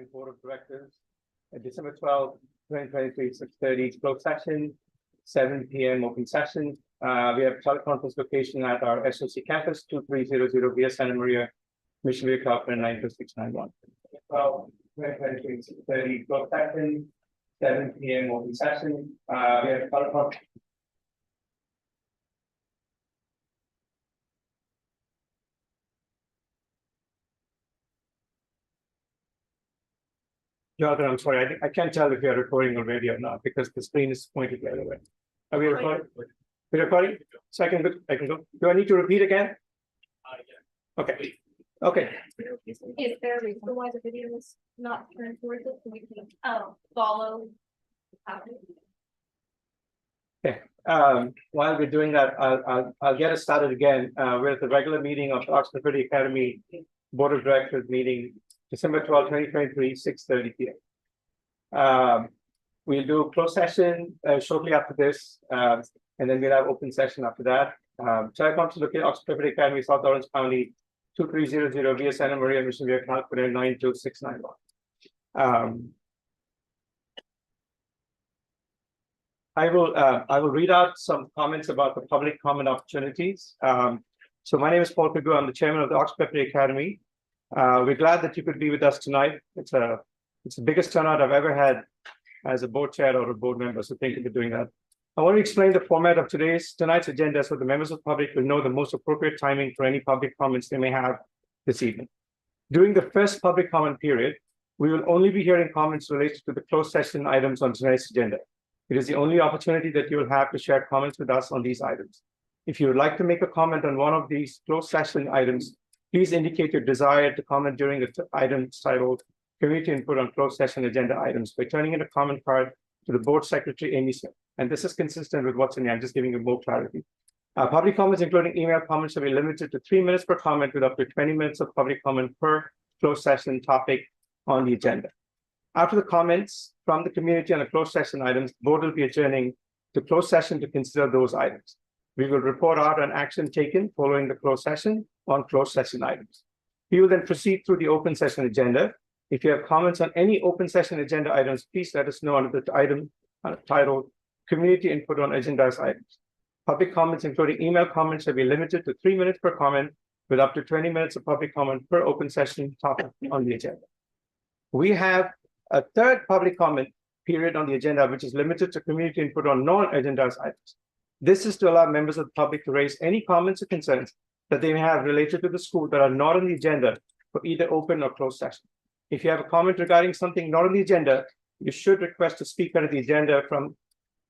Board of Directors, December 12, 2023, 6:30 closed session, 7 p.m. open session. We have teleconference location at our SOC campus, 2300 via Santa Maria, Mission View, California, 92691. 12, 2023, 6:30 closed session, 7 p.m. open session. We have teleconference. Jonathan, I'm sorry, I can't tell if you're recording already or not because the screen is pointed the other way. Are we recording? We're recording? So I can go. Do I need to repeat again? Yeah. Okay. Okay. Is there a reason why the video is not turned towards it? So we can follow. Okay. While we're doing that, I'll get us started again with the regular meeting of Oxford City Academy Board of Directors meeting December 12, 2023, 6:30 p.m. We'll do a closed session shortly after this, and then we'll have open session after that. Teleconference located Oxford City Academy, South Orange County, 2300 via Santa Maria, Mission View, California, 92691. I will read out some comments about the public comment opportunities. So my name is Paul Kagu. I'm the chairman of the Oxford City Academy. We're glad that you could be with us tonight. It's the biggest turnout I've ever had as a board chair or a board member. So thank you for doing that. I want to explain the format of tonight's agenda so the members of the public will know the most appropriate timing for any public comments they may have this evening. During the first public comment period, we will only be hearing comments related to the closed session items on tonight's agenda. It is the only opportunity that you will have to share comments with us on these items. If you would like to make a comment on one of these closed session items, please indicate your desire to comment during the item titled Community Input on Closed Session Agenda Items by turning in a comment card to the Board Secretary, Amy Smith. And this is consistent with what's in here. I'm just giving you more clarity. Public comments, including email comments, shall be limited to 3 minutes per comment with up to 20 minutes of public comment per closed session topic on the agenda. After the comments from the community on the closed session items, the board will be adjourning to closed session to consider those items. We will report out on action taken following the closed session on closed session items. We will then proceed through the open session agenda. If you have comments on any open session agenda items, please let us know under the item titled Community Input on Agendized Items. Public comments, including email comments, shall be limited to 3 minutes per comment with up to 20 minutes of public comment per open session topic on the agenda. We have a third public comment period on the agenda, which is limited to community input on non-agendized items. This is to allow members of the public to raise any comments or concerns that they may have related to the school that are not on the agenda for either open or closed session. If you have a comment regarding something not on the agenda, you should request a speaker at the agenda from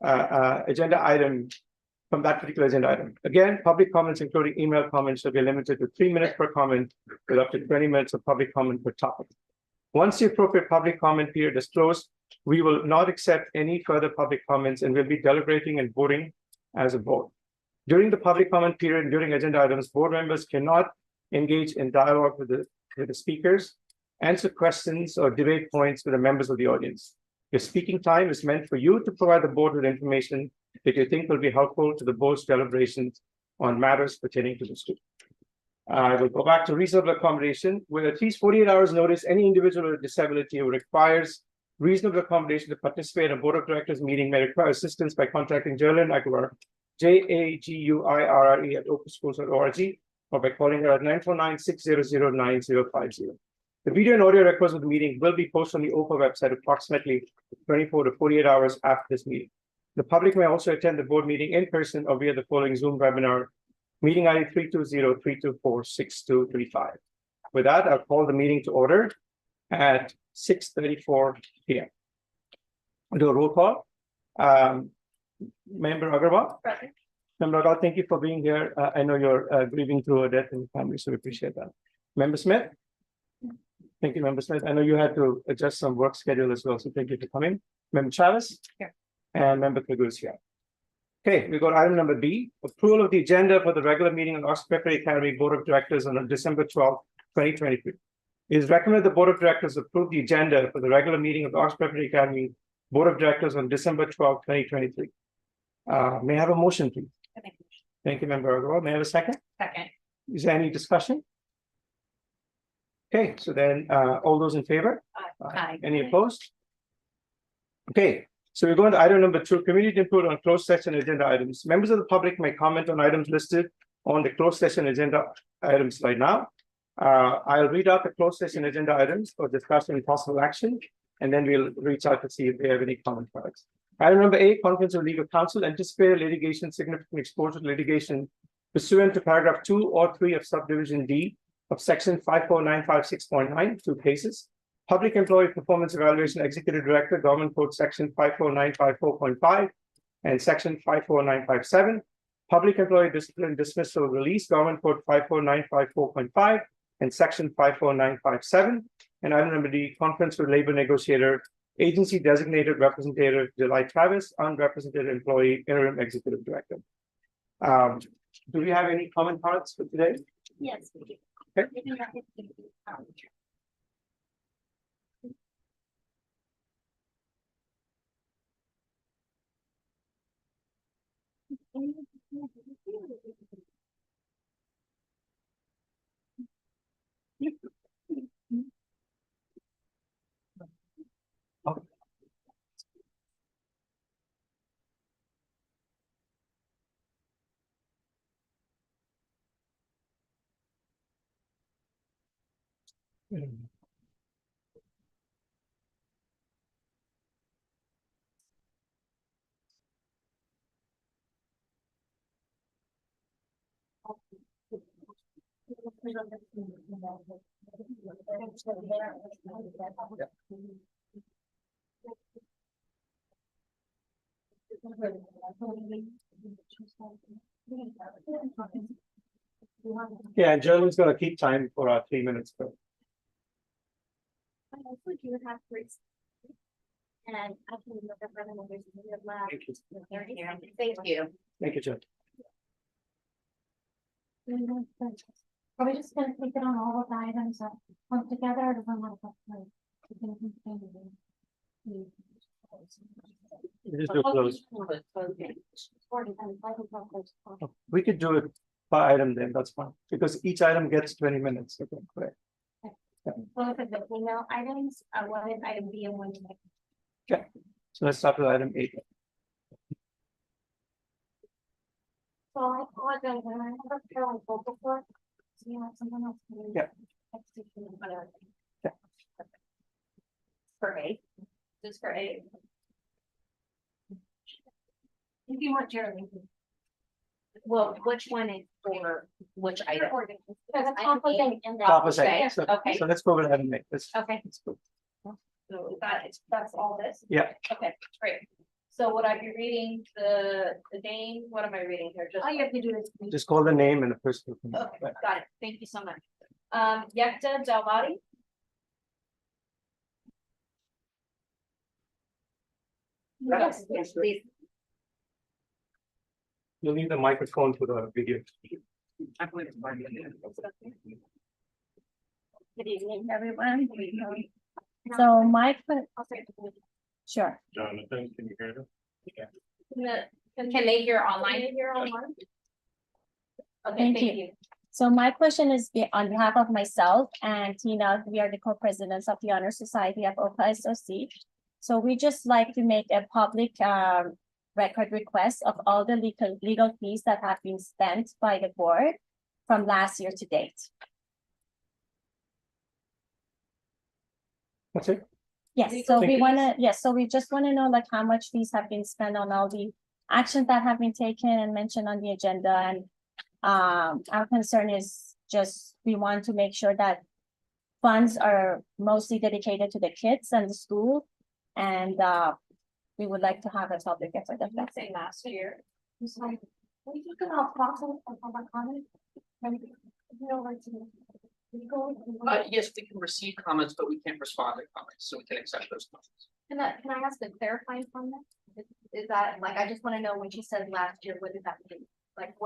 agenda item from that particular agenda item. Again, public comments, including email comments, should be limited to 3 minutes per comment with up to 20 minutes of public comment per topic. Once the appropriate public comment period is closed, we will not accept any further public comments and will be deliberating and voting as a board. During the public comment period and during agenda items, board members cannot engage in dialogue with the speakers, answer questions, or debate points with the members of the audience. Your speaking time is meant for you to provide the board with information that you think will be helpful to the board's deliberations on matters pertaining to the school. I will go back to reasonable accommodation. With at least 48 hours notice, any individual with disability who requires reasonable accommodation to participate in a board of directors meeting may require assistance by contacting Geraldine Aguirre, JAGUIRRE at openschools.org, or by calling her at 949-600-9050. The video and audio records of the meeting will be posted on the OPA website approximately 24 to 48 hours after this meeting. The public may also attend the board meeting in person or via the following Zoom webinar, meeting ID 320-324-6235. With that, I'll call the meeting to order at 6:34 p.m. I'll do a roll call. Member Agarwal. Present. Member Agarwal, thank you for being here. I know you're grieving through a death in the family, so we appreciate that. Member Smith. Thank you, Member Smith. I know you had to adjust some work schedule as well, so thank you for coming. Member Chavez. Here. And Member Kagu is here. Okay, we got item number B, approval of the agenda for the regular meeting of the Oxford City Academy Board of Directors on December 12, 2023. It is recommended the Board of Directors approve the agenda for the regular meeting of the Oxford City Academy Board of Directors on December 12, 2023. May I have a motion, please? Thank you, Member Agarwal. May I have a second? Second. Is there any discussion? Okay, so then all those in favor? Aye. Aye. Any opposed? Okay, so we're going to item number 2, community input on closed session agenda items. Members of the public may comment on items listed on the closed session agenda items right now. I'll read out the closed session agenda items for discussion and possible action, and then we'll reach out to see if they have any comment cards. Item number 8, conference of legal counsel, anticipated litigation, significant exposure to litigation pursuant to paragraph 2 or 3 of subdivision D of section 54956.9, 2 cases. Public employee performance evaluation, executive director, government code section 54954.5 and section 54957. Public employee discipline dismissal release, government code 54954.5 and section 54957. And item number D, conference with labor negotiator, agency designated representative July Travis, unrepresented employee, interim executive director. Do we have any comment cards for today? Yes, we do. Okay. Yeah, and Jeremy's gonna keep time for our 3 minutes. But I also do have rates. And I can look up other numbers in the lab. thank you, Thank you. thank you, Jim. Are we just gonna take it on all of the items that come together or do we want to? We just do close. We could do it by item then, that's fine, because each item gets 20 minutes. Okay, correct. Both of the email items, one is item B and one is. Okay, so let's start with item 8. So I apologize, when I have a fairly vocal for it, so you have someone else. Yeah. Yeah. For A, just for A. If you want Jeremy. Well, which one is for which item? There's a complicated in there. Opposite. Okay, So, okay. so let's go with item 8. Okay. Let's go. So that's all this? Yeah. Okay, great. So would I be reading the name? What am I reading here? Just. All you have to do is. Just call the name and the person. Okay, got it. Thank you so much. Yekta Dalbadi. Yes, Yes, please. You'll need the microphone for the video. Good evening, everyone. So my, sure. Jonathan, can you hear them? Can they hear online? Okay, Thank thank you. you. So my question is on behalf of myself and Tina, we are the co-presidents of the Honor Society of OPA SOC. So we just like to make a public record request of all the legal fees that have been spent by the board from last year to date. That's it. Yes, so Thank we you. wanna, yes, so we just wanna know like how much fees have been spent on all the actions that have been taken and mentioned on the agenda. And our concern is just, we want to make sure that funds are mostly dedicated to the kids and the school. And we would like to have a public effort of that. Say last year. We talk about process and public comment. Yes, we can receive comments, but we can't respond to comments, so we can accept those comments. Can I ask a clarifying comment? Is that, like, I just wanna know when she said last year, what does that mean? Like,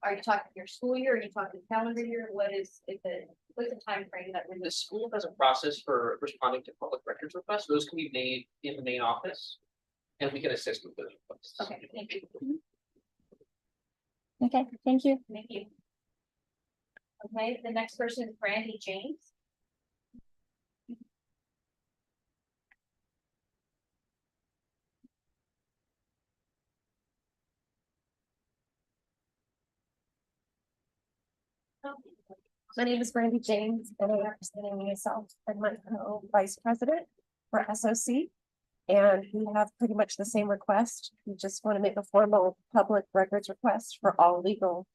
are you talking your school year, are you talking calendar year, what's the time frame that we're The school has a process for responding to public records requests. Those can be made in the main office. And we can assist with those requests. Okay, thank you. Okay, thank you. Thank you. Okay, the next person is Brandy James. My name is Brandy James, and I'm representing myself and my vice president for SOC. And we have pretty much the same request. We just want to make a formal public records request for all legal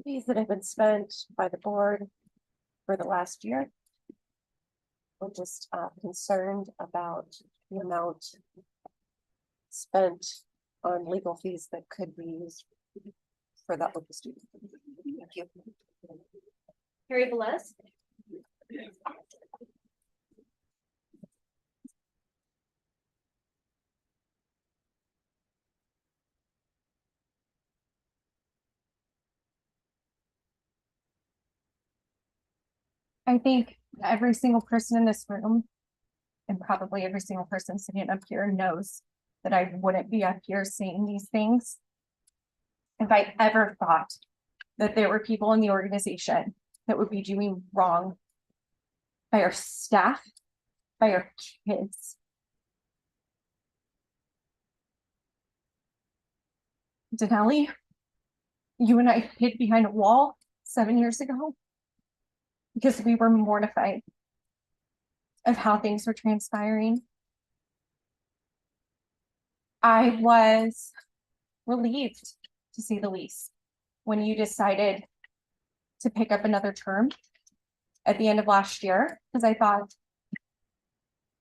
fees that have been spent by the board for the last year. We're just concerned about the amount spent on legal fees that could be used for the OPA student. Thank you. Harry Velez. I think every single person in this room and probably every single person sitting up here knows that I wouldn't be up here saying these things if I ever thought that there were people in the organization that would be doing wrong by our staff, by our kids. Denali, you and I hid behind a wall 7 years ago because we were mortified of how things were transpiring. I was relieved, to say the least, when you decided to pick up another term at the end of last year, because I thought,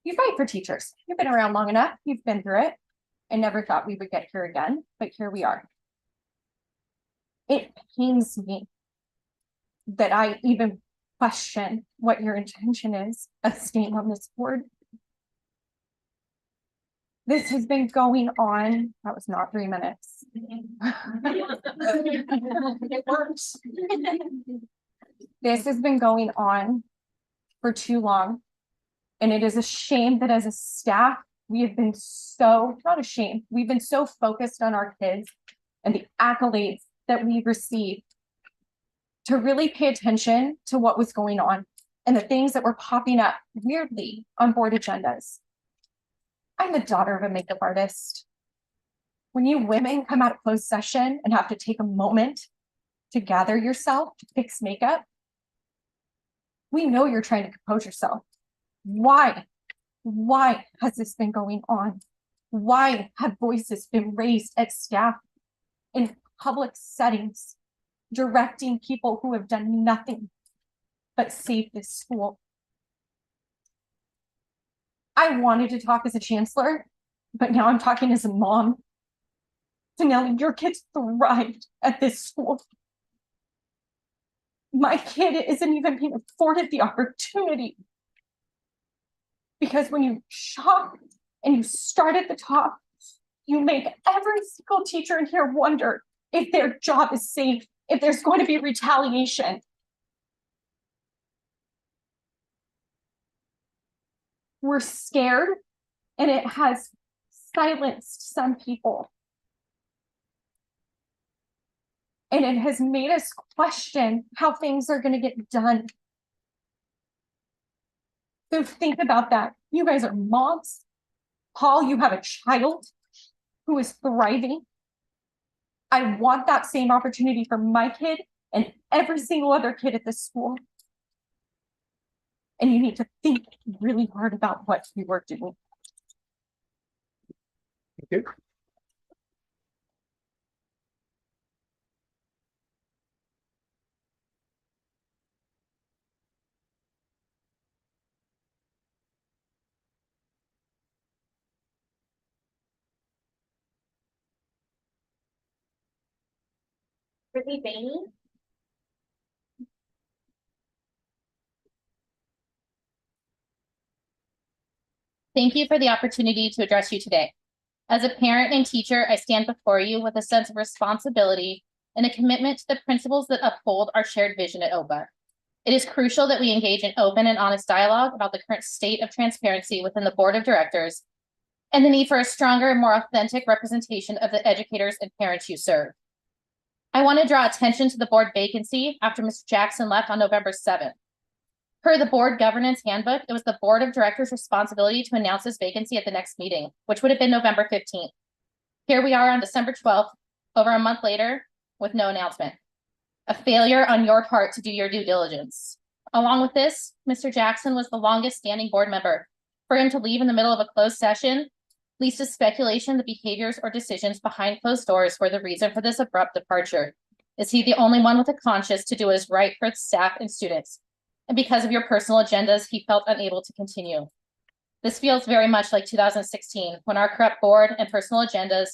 you fight for teachers. You've been around long enough. You've been through it. I never thought we would get here again, but here we are. It pains me that I even question what your intention is of staying on this board. This has been going on. That was not 3 minutes. It works. This has been going on for too long. And it is a shame that as a staff, we have been so, not ashamed, we've been so focused on our kids and the accolades that we received to really pay attention to what was going on and the things that were popping up weirdly on board agendas. I'm the daughter of a makeup artist. When you women come out of closed session and have to take a moment to gather yourself to fix makeup, we know you're trying to compose yourself. Why? Why has this been going on? Why have voices been raised at staff in public settings, directing people who have done nothing but save this school? I wanted to talk as a chancellor, but now I'm talking as a mom. Denali, your kids thrived at this school. My kid isn't even being afforded the opportunity. Because when you shop and you start at the top, you make every single teacher in here wonder if their job is safe, if there's going to be retaliation. We're scared, and it has silenced some people. And it has made us question how things are going to get done. So think about that. You guys are moms. Paul, you have a child who is thriving. I want that same opportunity for my kid and every single other kid at this school. And you need to think really hard about what you are doing. Thank you. Brittany Bainey. Thank you for the opportunity to address you today. As a parent and teacher, I stand before you with a sense of responsibility and a commitment to the principles that uphold our shared vision at OPA. It is crucial that we engage in open and honest dialogue about the current state of transparency within the board of directors and the need for a stronger and more authentic representation of the educators and parents you serve. I want to draw attention to the board vacancy after Mr. Jackson left on November 7th. Per the board governance handbook, it was the board of directors' responsibility to announce this vacancy at the next meeting, which would have been November 15th. Here we are on December 12th, over a month later, with no announcement. a failure on your part to do your due diligence. Along with this, Mr. Jackson was the longest standing board member. For him to leave in the middle of a closed session leads to speculation that behaviors or decisions behind closed doors were the reason for this abrupt departure. Is he the only one with a conscience to do what is right for staff and students? And because of your personal agendas, he felt unable to continue. This feels very much like 2016, when our corrupt board and personal agendas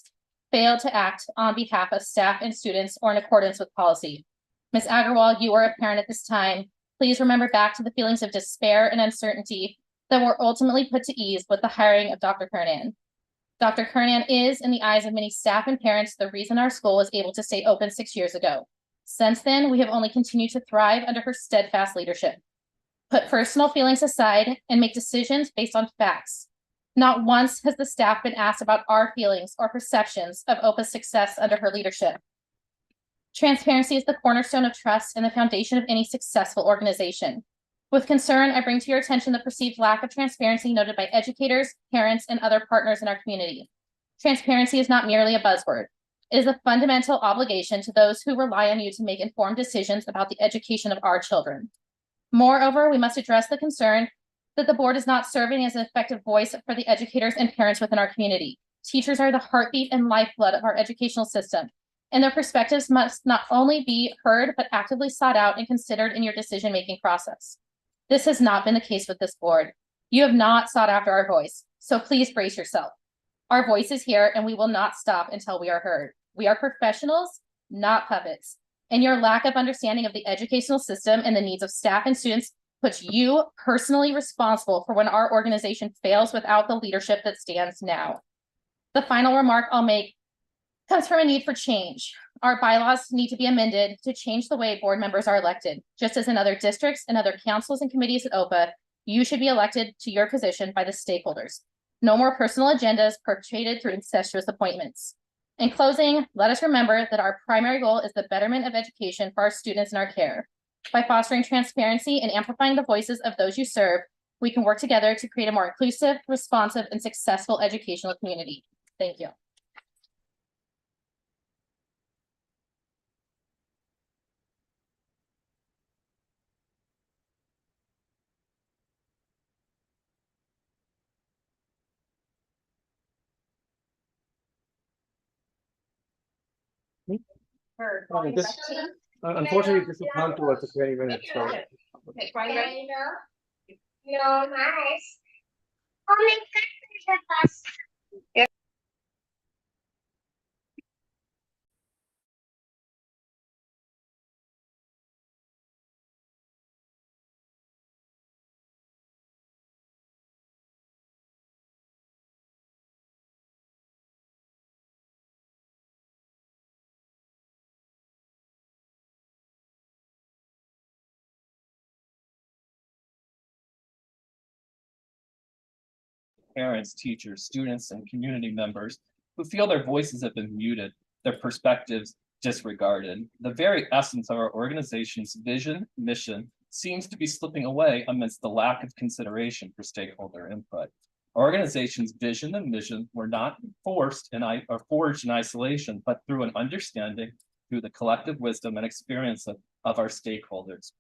failed to act on behalf of staff and students or in accordance with policy. Ms. Agarwal, you were a parent at this time. Please remember back to the feelings of despair and uncertainty that were ultimately put to ease with the hiring of Dr. Kernan. Dr. Kernan is, in the eyes of many staff and parents, the reason our school was able to stay open 6 years ago. Since then, we have only continued to thrive under her steadfast leadership. Put personal feelings aside and make decisions based on facts. Not once has the staff been asked about our feelings or perceptions of OPA's success under her leadership. Transparency is the cornerstone of trust and the foundation of any successful organization. With concern, I bring to your attention the perceived lack of transparency noted by educators, parents, and other partners in our community. Transparency is not merely a buzzword. It is a fundamental obligation to those who rely on you to make informed decisions about the education of our children. Moreover, we must address the concern that the board is not serving as an effective voice for the educators and parents within our community. Teachers are the heartbeat and lifeblood of our educational system, and their perspectives must not only be heard, but actively sought out and considered in your decision-making process. This has not been the case with this board. You have not sought after our voice, so please brace yourself. Our voice is here, and we will not stop until we are heard. We are professionals, not puppets, and your lack of understanding of the educational system and the needs of staff and students puts you personally responsible for when our organization fails without the leadership that stands now. The final remark I'll make comes from a need for change. Our bylaws need to be amended to change the way board members are elected. Just as in other districts and other councils and committees at OPA, you should be elected to your position by the stakeholders. No more personal agendas perpetrated through incestuous appointments. In closing, let us remember that our primary goal is the betterment of education for our students in our care. By fostering transparency and amplifying the voices of those you serve, we can work together to create a more inclusive, responsive, and successful educational community. Thank you. Okay, unfortunately, this will count towards the 20 minutes, so. Okay, Brian, ready? No, nice. Oh my God, parents, teachers, students, and community members who feel their voices have been muted, their perspectives disregarded. The very essence of our organization's vision, mission, seems to be slipping away amidst the lack of consideration for stakeholder input. Our organization's vision and mission were not forged in isolation, but through an understanding, through the collective wisdom and experience of our stakeholders.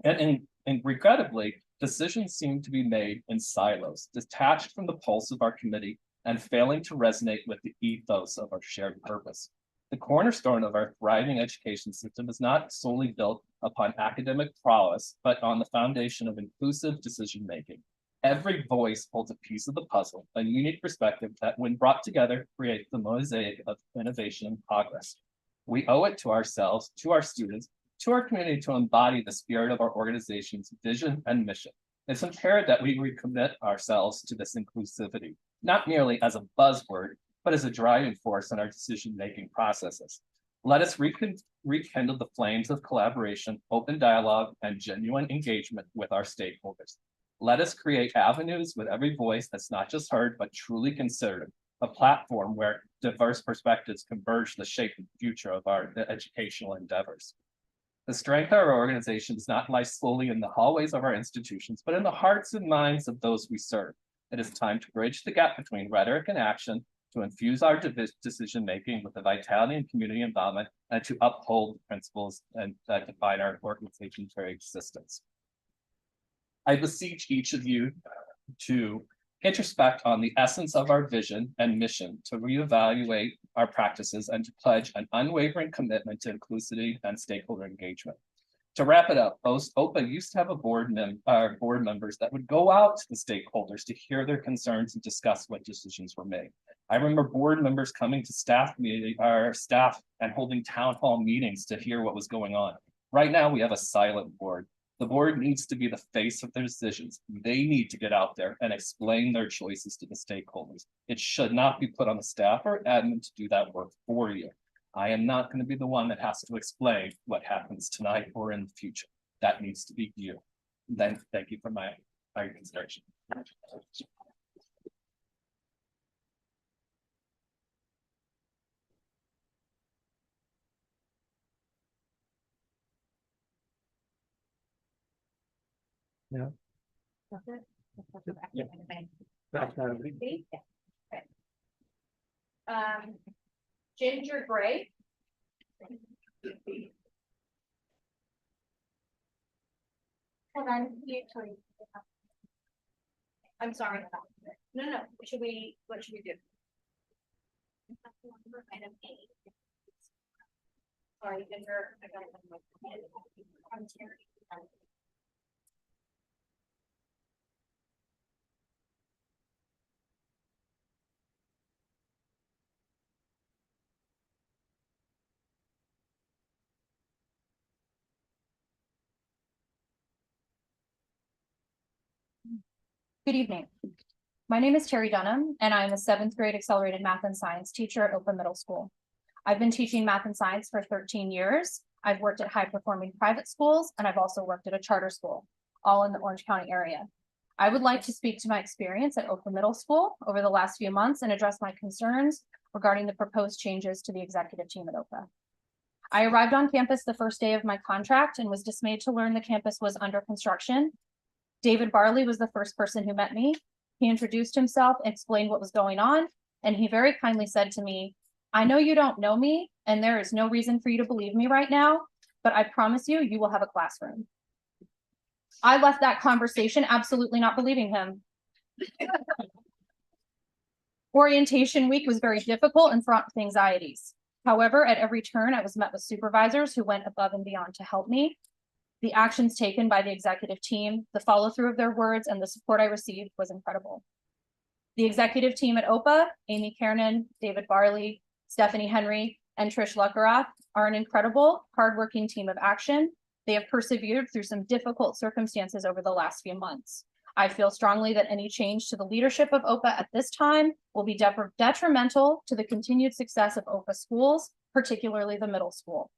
And regrettably, decisions seem to be made in silos, detached from the pulse of our committee and failing to resonate with the ethos of our shared purpose. The cornerstone of our thriving education system is not solely built upon academic prowess, but on the foundation of inclusive decision-making. Every voice holds a piece of the puzzle, a unique perspective that, when brought together, creates the mosaic of innovation and progress. We owe it to ourselves, to our students, to our community to embody the spirit of our organization's vision and mission. It's imperative that we recommit ourselves to this inclusivity, not merely as a buzzword, but as a driving force in our decision-making processes. Let us rekindle the flames of collaboration, open dialogue, and genuine engagement with our stakeholders. Let us create avenues with every voice that's not just heard, but truly considered, a platform where diverse perspectives converge to shape the future of our educational endeavors. The strength of our organization does not lie solely in the hallways of our institutions, but in the hearts and minds of those we serve. It is time to bridge the gap between rhetoric and action, to infuse our decision-making with the vitality and community involvement, and to uphold the principles and that define our organization's very existence. I beseech each of you to introspect on the essence of our vision and mission, to reevaluate our practices, and to pledge an unwavering commitment to inclusivity and stakeholder engagement. To wrap it up, OPA used to have a board members that would go out to the stakeholders to hear their concerns and discuss what decisions were made. I remember board members coming to staff and holding town hall meetings to hear what was going on. Right now, we have a silent board. The board needs to be the face of their decisions. They need to get out there and explain their choices to the stakeholders. It should not be put on the staff or admin to do that work for you. I am not going to be the one that has to explain what happens tonight or in the future. That needs to be you. Then thank you for my consideration. Yeah. Yeah. Ginger Gray. Hold on, I'm sorry. No, what should we do? Item A. Sorry, Ginger. I got it on my head. I'm Terry. Good evening. My name is Terry Dunham, and I'm a 7th grade accelerated math and science teacher at OPA Middle School. I've been teaching math and science for 13 years. I've worked at high-performing private schools, and I've also worked at a charter school, all in the Orange County area. I would like to speak to my experience at OPA Middle School over the last few months and address my concerns regarding the proposed changes to the executive team at OPA. I arrived on campus the first day of my contract and was dismayed to learn the campus was under construction. David Barley was the first person who met me. He introduced himself, explained what was going on, and he very kindly said to me, "I know you don't know me, and there is no reason for you to believe me right now, but I promise you, you will have a classroom." I left that conversation absolutely not believing him. Orientation week was very difficult and fraught with anxieties. However, at every turn, I was met with supervisors who went above and beyond to help me. The actions taken by the executive team, the follow through of their words, and the support I received was incredible. The executive team at OPA, Amy Kiernan, David Barley, Stephanie Henry, and Trish Luckerath, are an incredible, hardworking team of action. They have persevered through some difficult circumstances over the last few months. I feel strongly that any change to the leadership of OPA at this time will be detrimental to the continued success of OPA schools, particularly the middle school.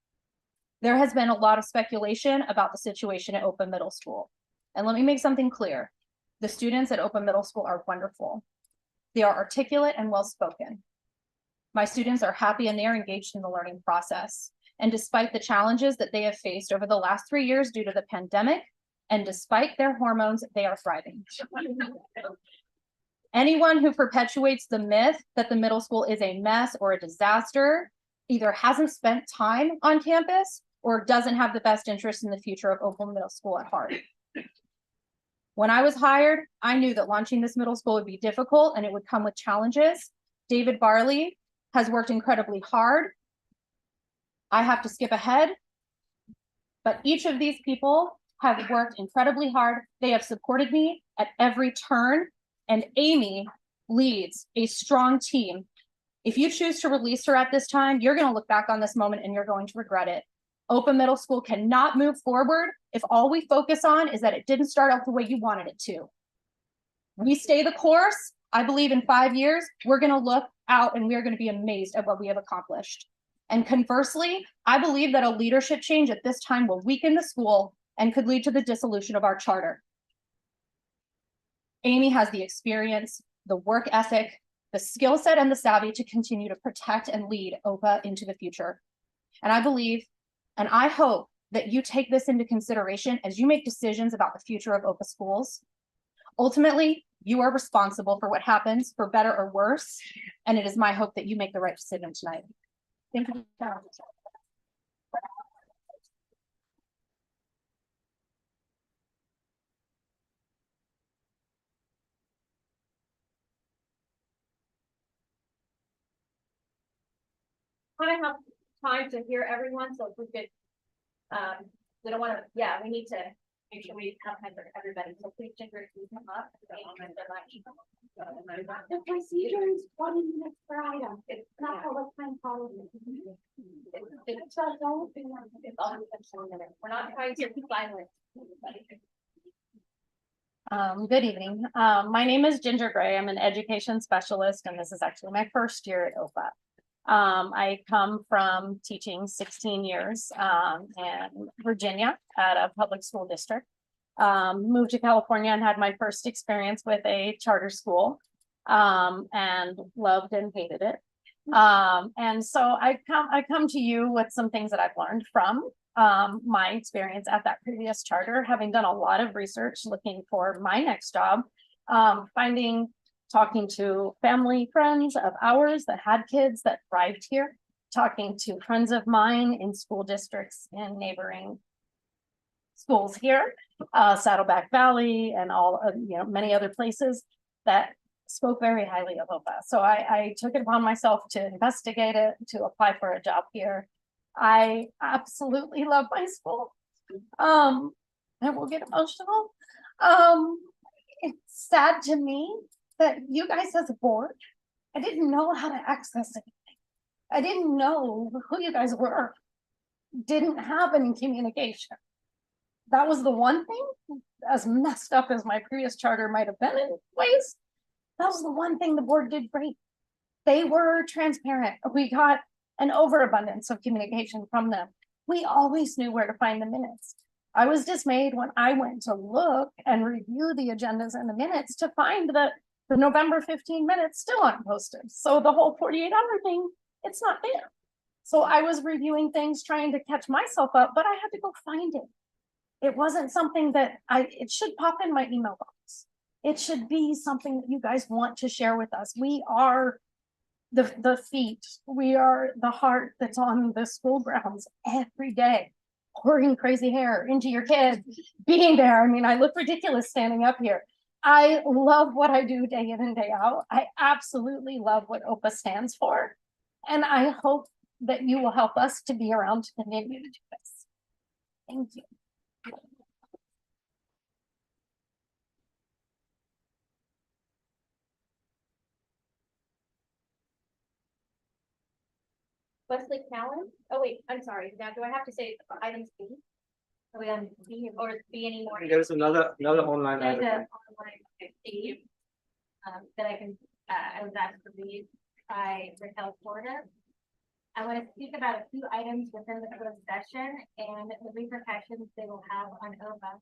There has been a lot of speculation about the situation at OPA Middle School. And let me make something clear. The students at OPA Middle School are wonderful. They are articulate and well-spoken. My students are happy and they are engaged in the learning process. And despite the challenges that they have faced over the last 3 years due to the pandemic, and despite their hormones, they are thriving. Anyone who perpetuates the myth that the middle school is a mess or a disaster either hasn't spent time on campus or doesn't have the best interest in the future of OPA Middle School at heart. When I was hired, I knew that launching this middle school would be difficult and it would come with challenges. David Barley has worked incredibly hard. I have to skip ahead, but each of these people have worked incredibly hard. They have supported me at every turn, and Amy leads a strong team. If you choose to release her at this time, you're going to look back on this moment and you're going to regret it. OPA Middle School cannot move forward if all we focus on is that it didn't start out the way you wanted it to. We stay the course. I believe in 5 years, we're going to look out and we're going to be amazed at what we have accomplished. And conversely, I believe that a leadership change at this time will weaken the school and could lead to the dissolution of our charter. Amy has the experience, the work ethic, the skill set, and the savvy to continue to protect and lead OPA into the future. And I believe, and I hope that you take this into consideration as you make decisions about the future of OPA schools. Ultimately, you are responsible for what happens, for better or worse, and it is my hope that you make the right decision tonight. Thank you. Want to have time to hear everyone, so if we could, we don't want to, yeah, we need to make sure we have time for everybody, so please, Ginger, please come up. Thank you so much. The procedure is 20 minutes per item. It's not public time policy. It's all, we're not trying to be silent. Good evening. My name is Ginger Gray. I'm an education specialist, and this is actually my first year at OPA. I come from teaching 16 years in Virginia at a public school district. Moved to California and had my first experience with a charter school and loved and hated it. And so I come to you with some things that I've learned from my experience at that previous charter, having done a lot of research looking for my next job, talking to family friends of ours that had kids that thrived here, talking to friends of mine in school districts in neighboring schools here, Saddleback Valley and all of, many other places that spoke very highly of OPA. So I took it upon myself to investigate it, to apply for a job here. I absolutely love my school. I will get emotional. It's sad to me that you guys as a board, I didn't know how to access anything. I didn't know who you guys were. Didn't have any communication. That was the one thing, as messed up as my previous charter might have been in ways, that was the one thing the board did great. They were transparent. We got an overabundance of communication from them. We always knew where to find the minutes. I was dismayed when I went to look and review the agendas and the minutes to find that the November 15 minutes still aren't posted. So the whole 48-hour thing, it's not there. So I was reviewing things, trying to catch myself up, but I had to go find it. It wasn't something that it should pop in my email box. It should be something that you guys want to share with us. We are the feet, we are the heart that's on the school grounds every day, pouring crazy hair into your kids, being there. I mean, I look ridiculous standing up here. I love what I do day in and day out. I absolutely love what OPA stands for. And I hope that you will help us to be around to continue to do this. Thank you. Wesley Callan? Oh, wait, I'm sorry. Now, do I have to say items B? Are we on B or B anymore? There's another online There's item. a online B that I can, I was asked to read by Raquel Porter. I want to speak about a few items within the closed session and the repercussions they will have on OPA.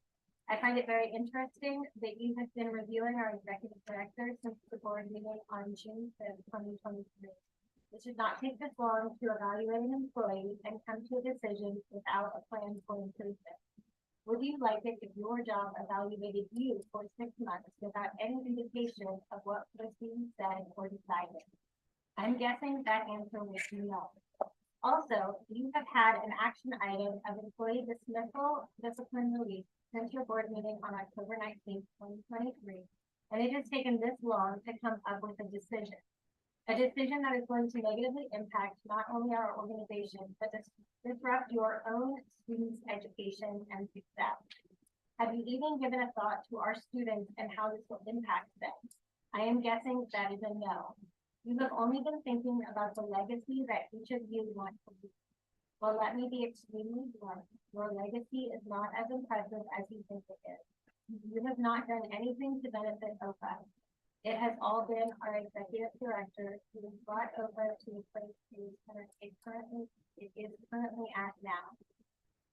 I find it very interesting that you have been reviewing our executive director since the board meeting on June 5th, 2023. It should not take this long to evaluate an employee and come to a decision without a plan for improvement. Would you like it if your job evaluated you for 6 months without any indication of what was being said or decided? I'm guessing that answer would be no. Also, you have had an action item of employee dismissal, discipline release since your board meeting on October 19th, 2023, and it has taken this long to come up with a decision. A decision that is going to negatively impact not only our organization, but disrupt your own students' education and success. Have you even given a thought to our students and how this will impact them? I am guessing that is a no. You have only been thinking about the legacy that each of you want to leave. Well, let me be extremely blunt. Your legacy is not as impressive as you think it is. You have not done anything to benefit OPA. It has all been our executive director who has brought OPA to a place it is currently at now.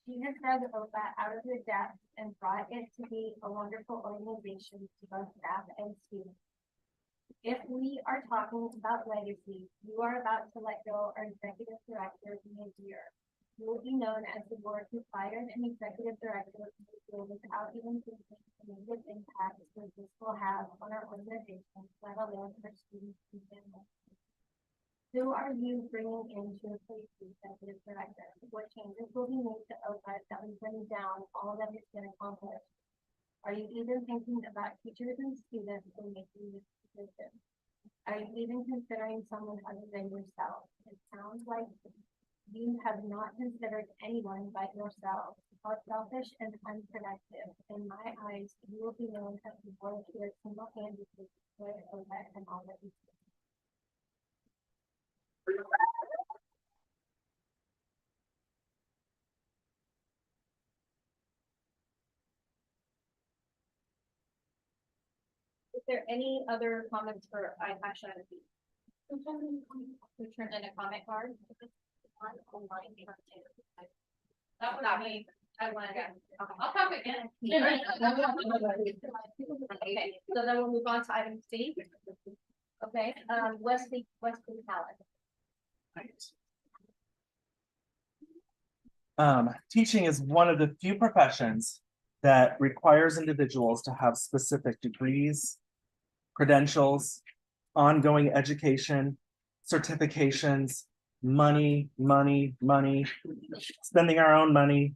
She has dug OPA out of the depths and brought it to be a wonderful organization to both staff and students. If we are talking about legacy, you are about to let go our executive director mid-year. You will be known as the board who fired an executive director without even thinking the negative impact that this will have on our organization, let alone our students and families. Who are you bringing in to replace the executive director? What changes will be made to OPA that will bring down all that has been accomplished? Are you even thinking about teachers and students when making this decision? Are you even considering someone other than yourself? It sounds like you have not considered anyone but yourself. How selfish and unproductive. In my eyes, you will be known as the board who has single-handedly destroyed OPA and all that we do. Is there any other comments for action item B? Who turned in a comment card? Online. That was not me. I went again. I'll come again. Okay, so then we'll move on to item C. Okay, Wesley Pallet. Teaching is one of the few professions that requires individuals to have specific degrees, credentials, ongoing education, certifications, money, spending our own money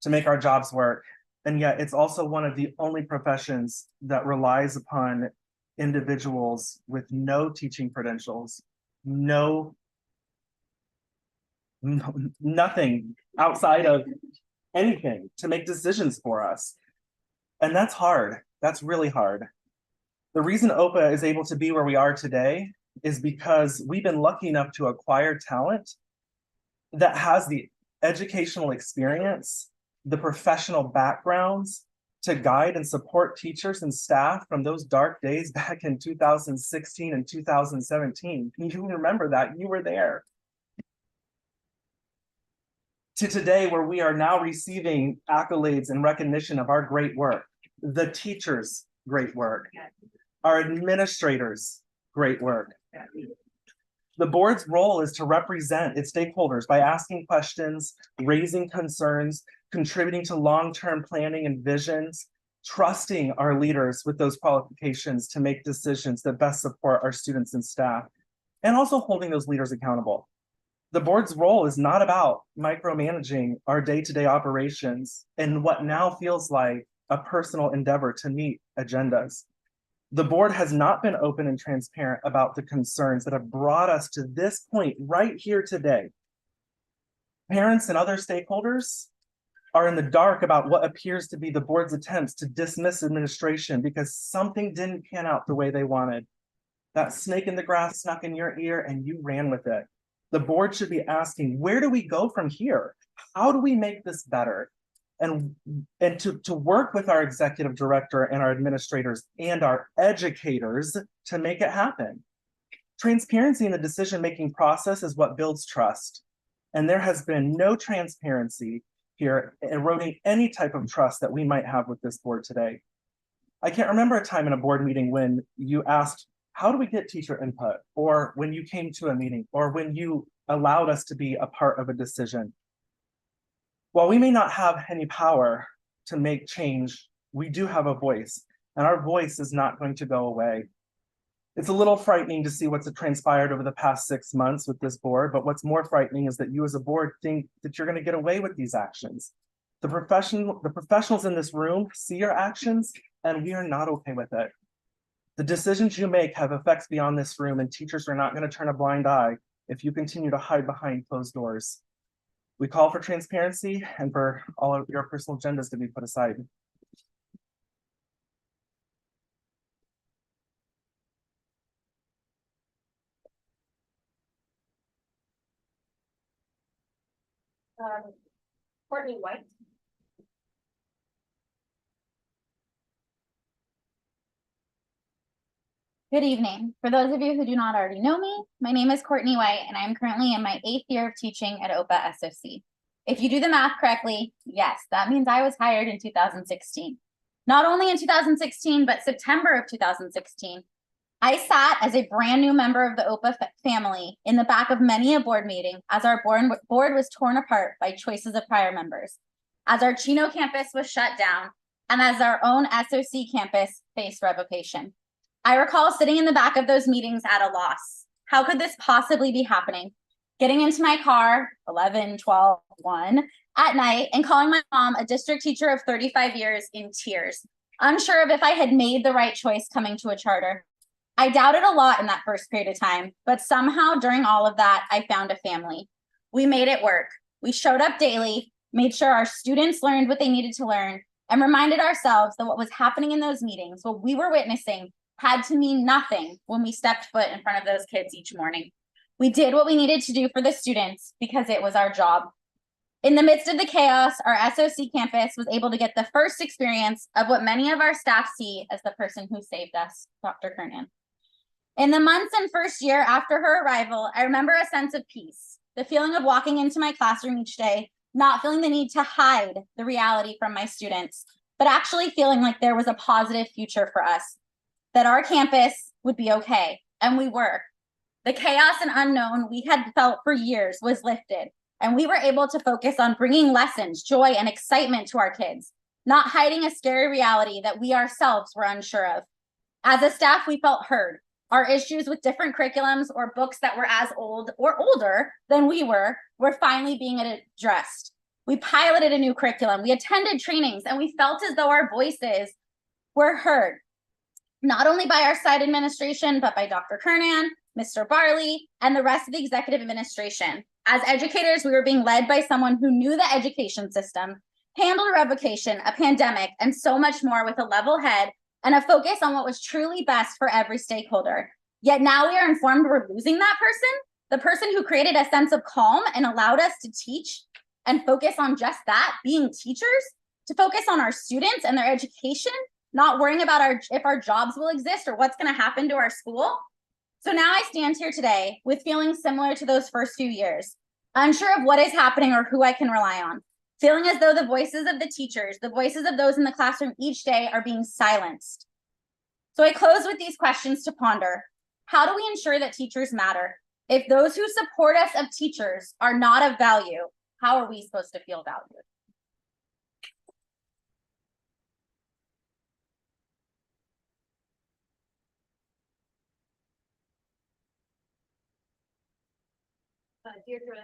to make our jobs work. And yet it's also one of the only professions that relies upon individuals with no teaching credentials, nothing outside of anything to make decisions for us. And that's hard. That's really hard. The reason OPA is able to be where we are today is because we've been lucky enough to acquire talent that has the educational experience, the professional backgrounds to guide and support teachers and staff from those dark days back in 2016 and 2017. You remember that, you were there. To today, where we are now receiving accolades and recognition of our great work, the teachers' great work, our administrators' great work. The board's role is to represent its stakeholders by asking questions, raising concerns, contributing to long-term planning and visions, trusting our leaders with those qualifications to make decisions that best support our students and staff, and also holding those leaders accountable. The board's role is not about micromanaging our day-to-day operations in what now feels like a personal endeavor to meet agendas. The board has not been open and transparent about the concerns that have brought us to this point right here today. Parents and other stakeholders are in the dark about what appears to be the board's attempts to dismiss administration because something didn't pan out the way they wanted. That snake in the grass snuck in your ear and you ran with it. The board should be asking, where do we go from here? How do we make this better? And to work with our executive director and our administrators and our educators to make it happen. Transparency in the decision-making process is what builds trust. And there has been no transparency here, eroding any type of trust that we might have with this board today. I can't remember a time in a board meeting when you asked, how do we get teacher input? Or when you came to a meeting, or when you allowed us to be a part of a decision. While we may not have any power to make change, we do have a voice, and our voice is not going to go away. It's a little frightening to see what's transpired over the past 6 months with this board, but what's more frightening is that you as a board think that you're going to get away with these actions. The professionals in this room see your actions, and we are not okay with it. The decisions you make have effects beyond this room, and teachers are not going to turn a blind eye if you continue to hide behind closed doors. We call for transparency and for all of your personal agendas to be put aside. Courtney White. Good evening. For those of you who do not already know me, my name is Courtney White, and I'm currently in my 8th year of teaching at OPA SFC. If you do the math correctly, yes, that means I was hired in 2016. Not only in 2016, but September of 2016. I sat as a brand new member of the OPA family in the back of many a board meeting as our board was torn apart by choices of prior members, as our Chino campus was shut down, and as our own SOC campus faced revocation. I recall sitting in the back of those meetings at a loss. How could this possibly be happening? Getting into my car, 11, 12, 1, at night and calling my mom, a district teacher of 35 years, in tears, unsure of if I had made the right choice coming to a charter. I doubted a lot in that first period of time, but somehow during all of that, I found a family. We made it work. We showed up daily, made sure our students learned what they needed to learn, and reminded ourselves that what was happening in those meetings, what we were witnessing, had to mean nothing when we stepped foot in front of those kids each morning. We did what we needed to do for the students because it was our job. In the midst of the chaos, our SOC campus was able to get the first experience of what many of our staff see as the person who saved us, Dr. Kernan. In the months and first year after her arrival, I remember a sense of peace, the feeling of walking into my classroom each day, not feeling the need to hide the reality from my students, but actually feeling like there was a positive future for us, that our campus would be okay, and we were. The chaos and unknown we had felt for years was lifted, and we were able to focus on bringing lessons, joy, and excitement to our kids, not hiding a scary reality that we ourselves were unsure of. As a staff, we felt heard. Our issues with different curriculums or books that were as old or older than we were finally being addressed. We piloted a new curriculum, we attended trainings, and we felt as though our voices were heard, not only by our site administration, but by Dr. Kernan, Mr. Barley, and the rest of the executive administration. As educators, we were being led by someone who knew the education system, handled a revocation, a pandemic, and so much more with a level head and a focus on what was truly best for every stakeholder. Yet now we are informed we're losing that person, the person who created a sense of calm and allowed us to teach and focus on just that, being teachers, to focus on our students and their education, not worrying about if our jobs will exist or what's going to happen to our school. So now I stand here today with feelings similar to those first few years, unsure of what is happening or who I can rely on, feeling as though the voices of the teachers, the voices of those in the classroom each day are being silenced. So I close with these questions to ponder. How do we ensure that teachers matter? If those who support us of teachers are not of value, how are we supposed to feel valued? Deirdre.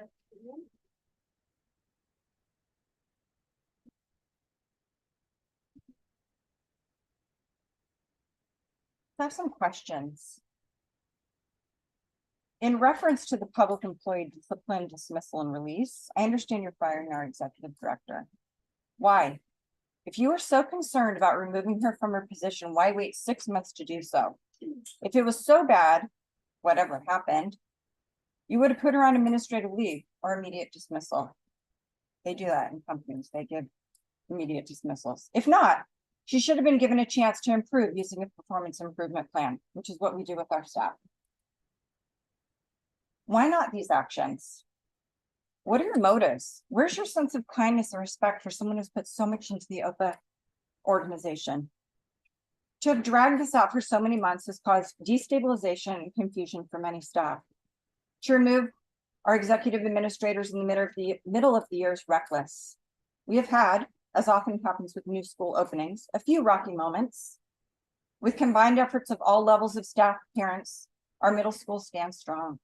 I have some questions. In reference to the public employee discipline, dismissal, and release, I understand you're firing our executive director. Why? If you were so concerned about removing her from her position, why wait 6 months to do so? If it was so bad, whatever happened, you would have put her on administrative leave or immediate dismissal. They do that in companies, they give immediate dismissals. If not, she should have been given a chance to improve using a performance improvement plan, which is what we do with our staff. Why not these actions? What are your motives? Where's your sense of kindness and respect for someone who's put so much into the OPA organization? To have dragged this out for so many months has caused destabilization and confusion for many staff. To remove our executive administrators in the middle of the year is reckless. We have had, as often happens with new school openings, a few rocky moments. With combined efforts of all levels of staff, parents, our middle school stands strong.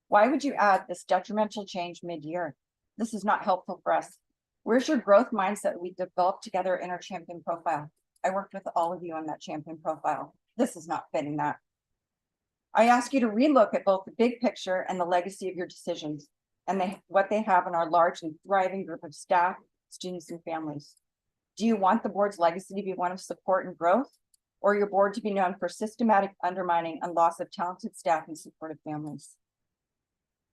Why would you add this detrimental change mid-year? This is not helpful for us. Where's your growth mindset we developed together in our champion profile? I worked with all of you on that champion profile. This is not fitting that. I ask you to relook at both the big picture and the legacy of your decisions and what they have in our large and thriving group of staff, students, and families. Do you want the board's legacy to be one of support and growth, or your board to be known for systematic undermining and loss of talented staff and supportive families?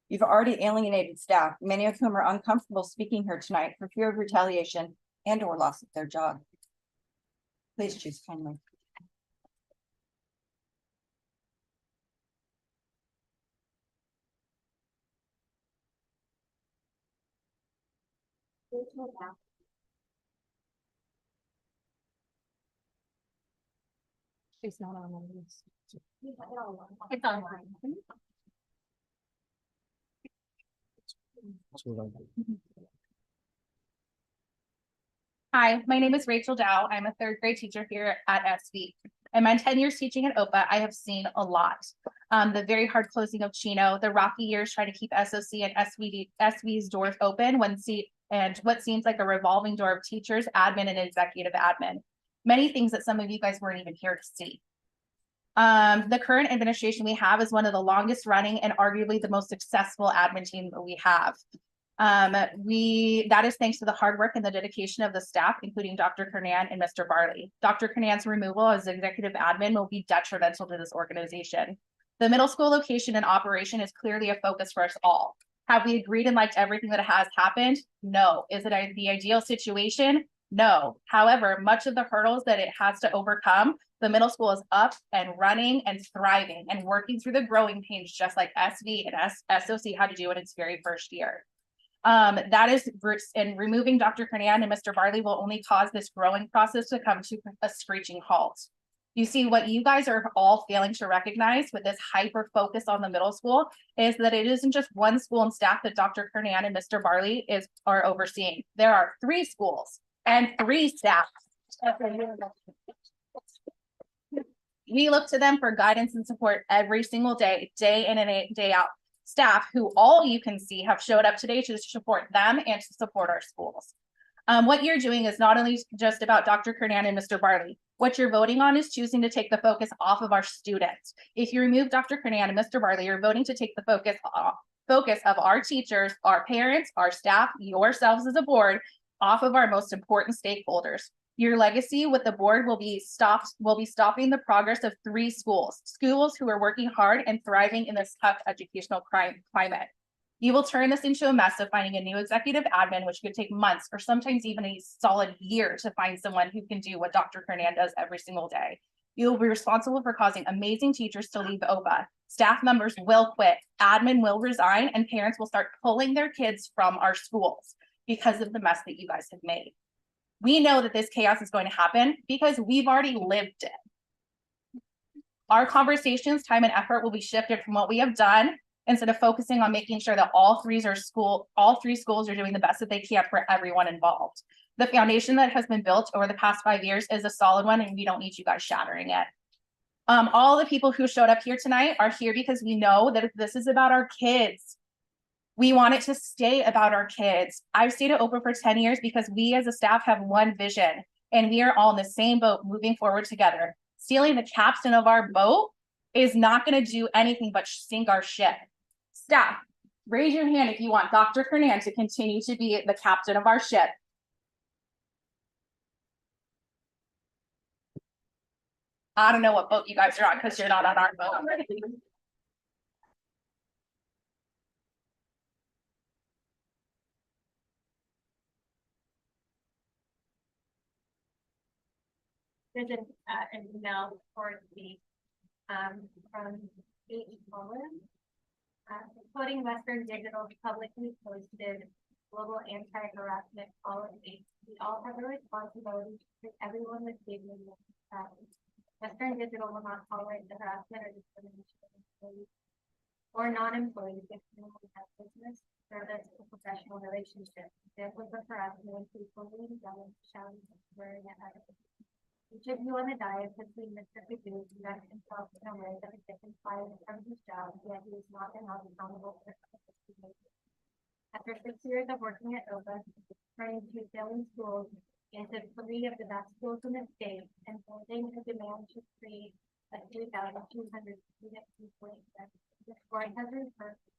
You've already alienated staff, many of whom are uncomfortable speaking here tonight for fear of retaliation and or loss of their job. Please choose kindly. It's not on my list. It's online. Hi, my name is Rachel Dow. I'm a third grade teacher here at SV. In my 10 years teaching at OPA, I have seen a lot. The very hard closing of Chino, the rocky years trying to keep SOC and SV's doors open and what seems like a revolving door of teachers, admin, and executive admin. Many things that some of you guys weren't even here to see. The current administration we have is one of the longest running and arguably the most successful admin team that we have. That is thanks to the hard work and the dedication of the staff, including Dr. Kernan and Mr. Barley. Dr. Kernan's removal as executive admin will be detrimental to this organization. The middle school location and operation is clearly a focus for us all. Have we agreed and liked everything that has happened? No. Is it the ideal situation? No. However, much of the hurdles that it has to overcome, the middle school is up and running and thriving and working through the growing pains, just like SV and SOC had to do in its very first year. That is, and removing Dr. Kernan and Mr. Barley will only cause this growing process to come to a screeching halt. You see, what you guys are all failing to recognize with this hyper focus on the middle school is that it isn't just one school and staff that Dr. Kernan and Mr. Barley are overseeing. There are 3 schools and 3 staff. We look to them for guidance and support every single day, day in and day out. Staff who all you can see have showed up today to support them and to support our schools. What you're doing is not only just about Dr. Kernan and Mr. Barley. What you're voting on is choosing to take the focus off of our students. If you remove Dr. Kernan and Mr. Barley, you're voting to take the focus of our teachers, our parents, our staff, yourselves as a board, off of our most important stakeholders. Your legacy with the board will be stopping the progress of 3 schools who are working hard and thriving in this tough educational climate. You will turn this into a mess of finding a new executive admin, which could take months or sometimes even a solid year to find someone who can do what Dr. Kernan does every single day. You will be responsible for causing amazing teachers to leave OPA. Staff members will quit, admin will resign, and parents will start pulling their kids from our schools because of the mess that you guys have made. We know that this chaos is going to happen because we've already lived it. Our conversations, time, and effort will be shifted from what we have done instead of focusing on making sure that all 3 schools are doing the best that they can for everyone involved. The foundation that has been built over the past 5 years is a solid one, and we don't need you guys shattering it. All the people who showed up here tonight are here because we know that this is about our kids. We want it to stay about our kids. I've stayed at OPA for 10 years because we as a staff have one vision, and we are all in the same boat moving forward together. Stealing the captain of our boat is not going to do anything but sink our ship. Staff, raise your hand if you want Dr. Kernan to continue to be the captain of our ship. I don't know what boat you guys are on because you're not on our boat. There's an email for the, from H. Mullen. Quoting Western Digital's publicly posted global anti-harassment policy, we all have a responsibility to treat everyone with dignity. Western Digital will not tolerate the harassment or discrimination of employees or non-employees if anyone has business, service, or professional relationships. Examples of harassment include bullying, yelling, shouting, and swearing at others. Each of you on the dais has seen Mr. Pagoo conduct himself in a way that is dignified from his job, yet he is not and held accountable for his behavior. After 6 years of working at OPA, turning 2 failing schools into 3 of the best schools in the state, and holding a demand to create a 3,200 student employee. The board has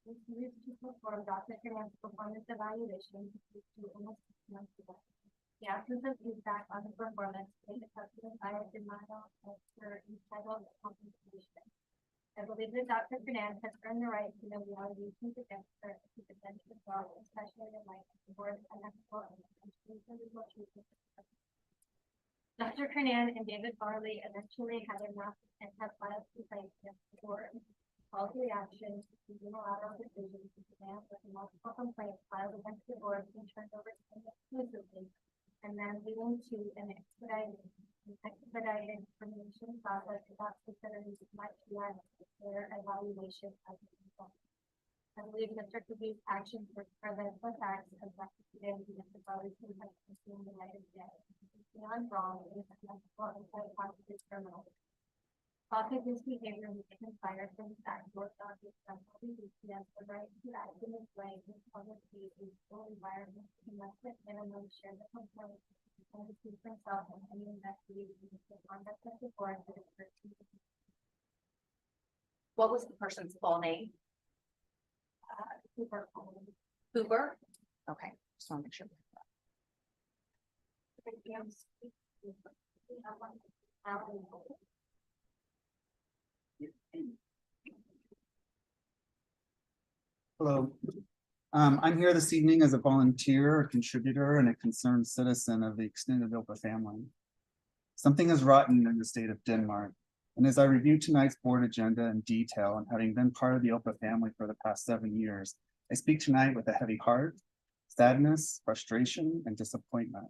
refused to perform Dr. Kernan's performance evaluation to almost 6 months ago. The absence of feedback on the performance made the president by a denial of her entitled compensation. I believe that Dr. Kernan has earned the right to know the allegations against her to defend herself, especially in light of the board's unethical and unreasonable treatment. Dr. Kernan and David Barley eventually had enough and have filed complaints against the board. Call to reaction to unilateral decisions to demand with multiple complaints filed against the board and turned over to them exclusively, and then leading to an expedited expedited information process without considering much less their evaluation of the result. I believe Mr. Kabu's actions were preventable acts of executive municipalities have consumed the light of day. Beyond wrong, it is acceptable and quite possibly criminal. Thought of his behavior was inspired from the fact worked on his specialty DPS, the right to act in this way, his public safety, school environment, he must at minimum share the complaint and receive himself in any investigation of the conduct of the board that occurred to him. What was the person's full name? Super. Hoover? Okay, just want to make sure. Hello. I'm here this evening as a volunteer, a contributor, and a concerned citizen of the extended OPA family. Something is rotten in the state of Denmark, and as I review tonight's board agenda in detail, and having been part of the OPA family for the past 7 years, I speak tonight with a heavy heart, sadness, frustration, and disappointment.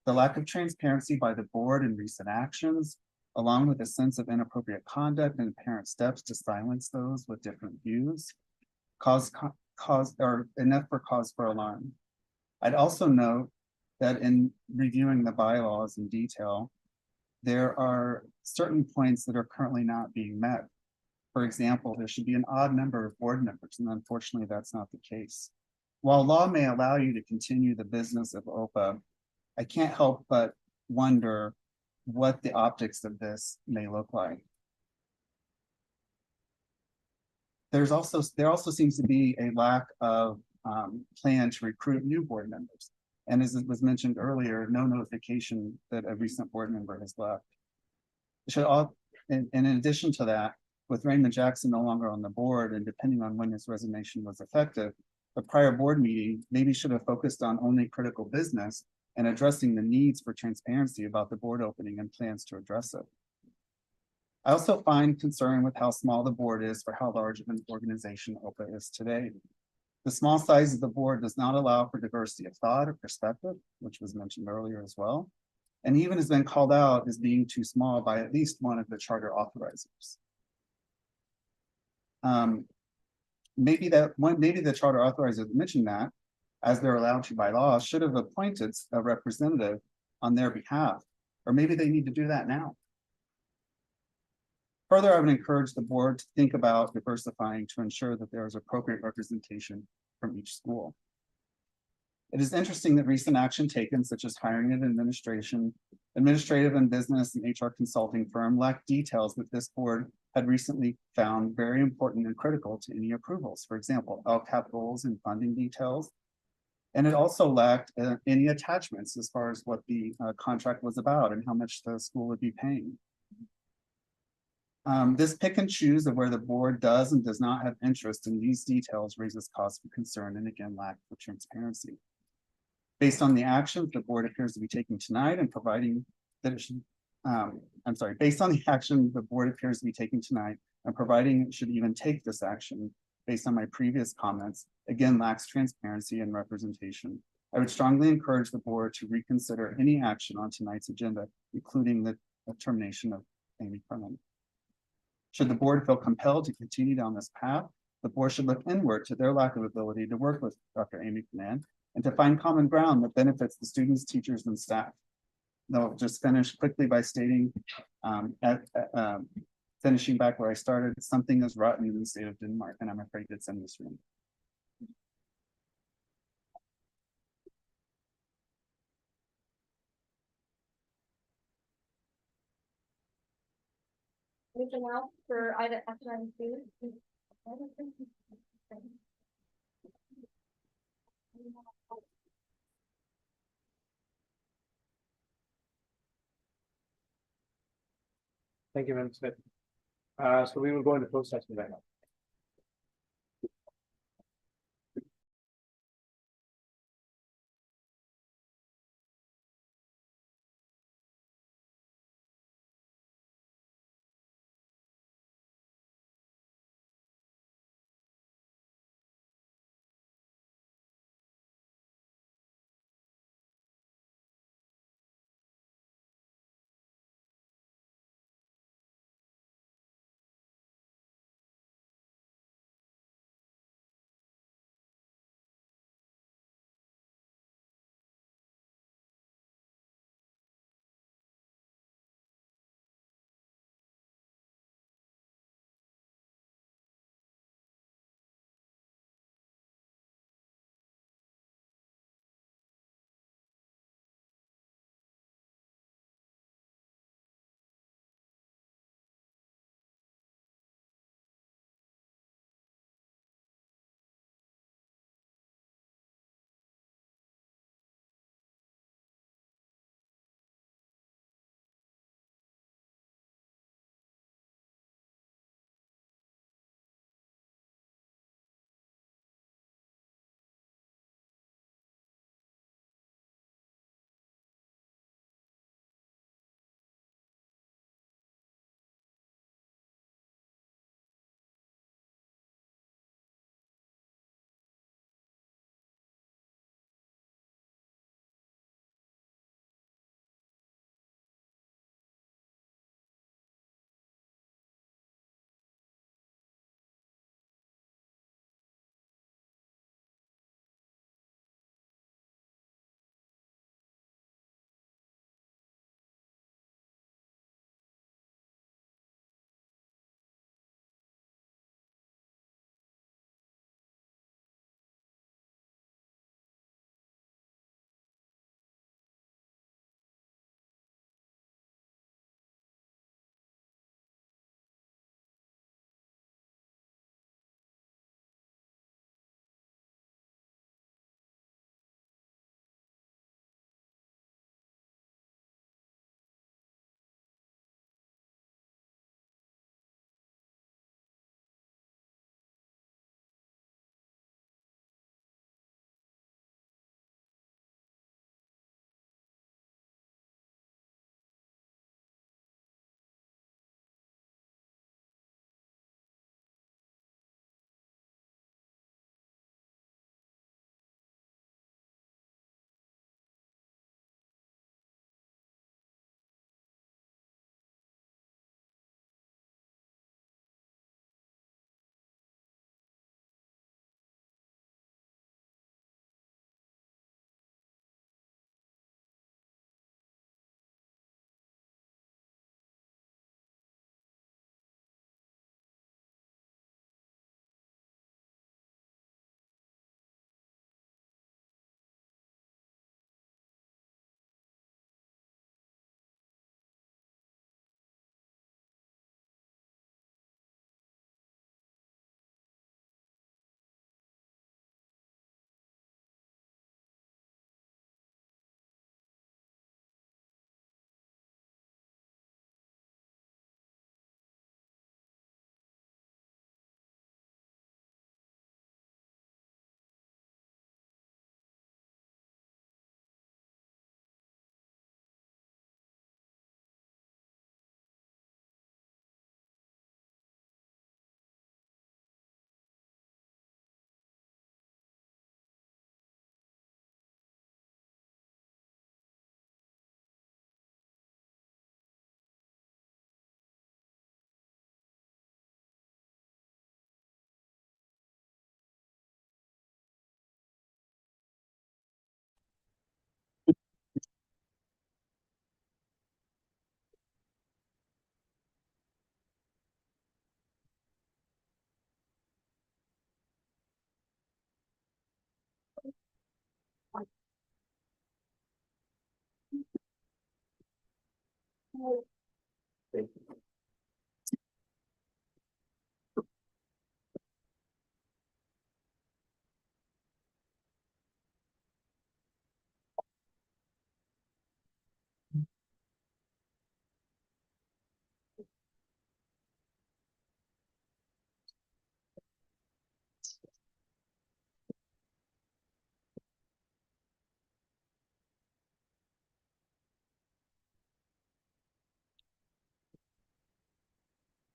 The lack of transparency by the board in recent actions, along with a sense of inappropriate conduct and apparent steps to silence those with different views, cause for alarm. I'd also note that in reviewing the bylaws in detail, there are certain points that are currently not being met. For example, there should be an odd number of board members, and unfortunately that's not the case. While law may allow you to continue the business of OPA, I can't help but wonder what the optics of this may look like. There also seems to be a lack of plan to recruit new board members. And as it was mentioned earlier, no notification that a recent board member has left. And in addition to that, with Raymond Jackson no longer on the board and depending on when his resignation was effective, the prior board meeting maybe should have focused on only critical business and addressing the needs for transparency about the board opening and plans to address it. I also find concern with how small the board is for how large of an organization OPA is today. The small size of the board does not allow for diversity of thought or perspective, which was mentioned earlier as well, and even has been called out as being too small by at least one of the charter authorizers. Maybe the charter authorizer mentioned that, as they're allowed to by law, should have appointed a representative on their behalf, or maybe they need to do that now. Further, I would encourage the board to think about diversifying to ensure that there is appropriate representation from each school. It is interesting that recent action taken, such as hiring an administrative and business and HR consulting firm, lack details that this board had recently found very important and critical to any approvals. For example, LCAP goals and funding details. And it also lacked any attachments as far as what the contract was about and how much the school would be paying. This pick and choose of where the board does and does not have interest in these details raises cause for concern and again, lack of transparency. Based on the actions the board appears to be taking tonight and providing that it should, based on the action the board appears to be taking tonight and providing it should even take this action based on my previous comments, again, lacks transparency and representation. I would strongly encourage the board to reconsider any action on tonight's agenda, including the termination of Amy Cronin. Should the board feel compelled to continue down this path, the board should look inward to their lack of ability to work with Dr. Amy Cronin and to find common ground that benefits the students, teachers, and staff. They'll just finish quickly by stating, finishing back where I started, something is rotten in the state of Denmark, and I'm afraid it's in this room. Anything else for action item 2? Thank you, Madam Smith. So we will go into closed session right now.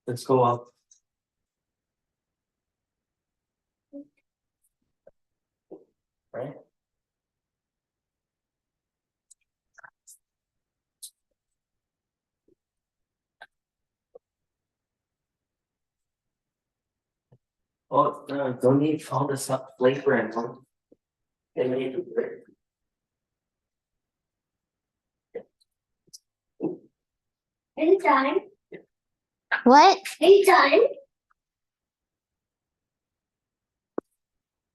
Let's go up. Right? Oh, no, don't need all this stuff flavor and all. They made it great. Anytime. What? Anytime.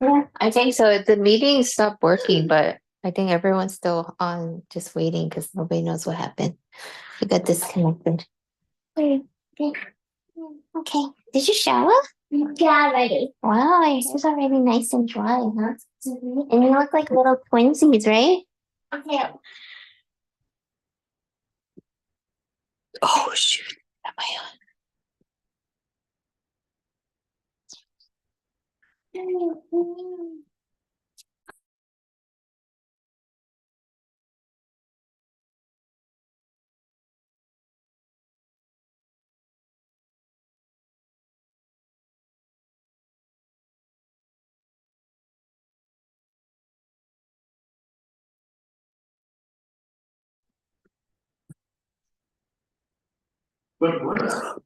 Yeah, I think so. The meeting stopped working, but I think everyone's still on, just waiting because nobody knows what happened. We got disconnected. Okay. Okay. Did you shower? Yeah, ready. Wow, your hair's already nice and dry, huh? And you look like little twinsies, right? Okay. Oh, shoot. Am I on? Good.